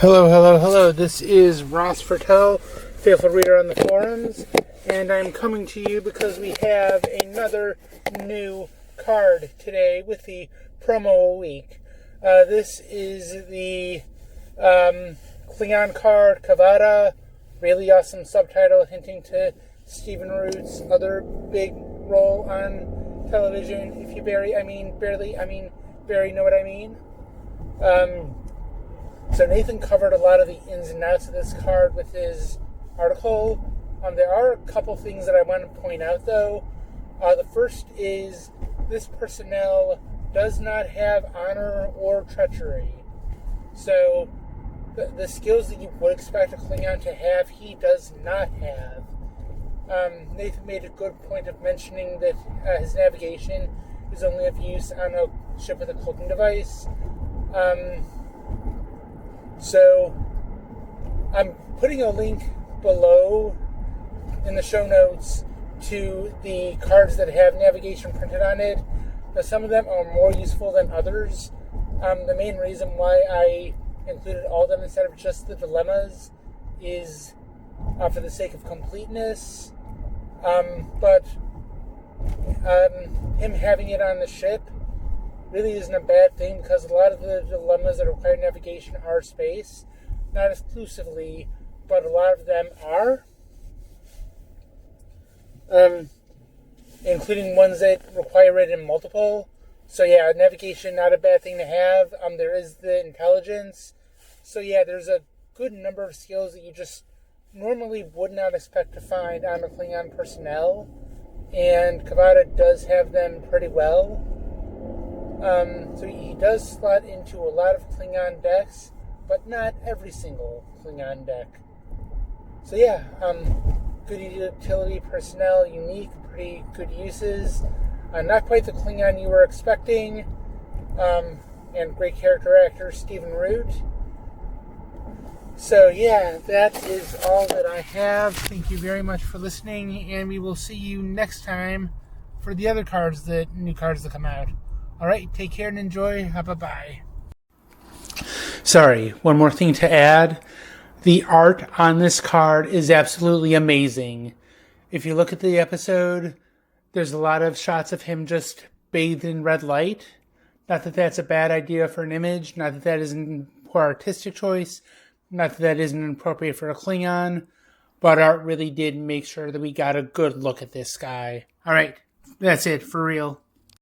Hello, hello, hello. This is Ross Fertel, faithful reader on the forums, and I'm coming to you because we have another new card today with the promo week. This is the Klingon card, Kavada. Really awesome subtitle hinting to Stephen Root's other big role on television. If you barely know what I mean. So Nathan covered a lot of the ins and outs of this card with his article. There are a couple things that I want to point out, though. The first is this personnel does not have honor or treachery. So the skills that you would expect a Klingon to have, he does not have. Nathan made a good point of mentioning that his navigation is only of use on a ship with a cloaking device. So I'm putting a link below in the show notes to the cards that have navigation printed on it. Now, some of them are more useful than others. The main reason why I included all of them instead of just the dilemmas is for the sake of completeness. But him having it on the ship really isn't a bad thing, because a lot of the dilemmas that require navigation are space. Not exclusively, but a lot of them are. Including ones that require it in multiple. So yeah, navigation, not a bad thing to have. There is the intelligence. So yeah, there's a good number of skills that you just normally would not expect to find on a Klingon personnel. And Kavada does have them pretty well. So he does slot into a lot of Klingon decks, but not every single Klingon deck. So yeah, good utility personnel, unique, pretty good uses. Not quite the Klingon you were expecting, and great character actor Stephen Root. So yeah, that is all that I have. Thank you very much for listening, and we will see you next time for the other new cards that come out. Alright, take care and enjoy. Bye-bye. Sorry, one more thing to add. The art on this card is absolutely amazing. If you look at the episode, there's a lot of shots of him just bathed in red light. Not that that's a bad idea for an image, not that that isn't poor artistic choice, not that that isn't appropriate for a Klingon, but art really did make sure that we got a good look at this guy. Alright, that's it, for real.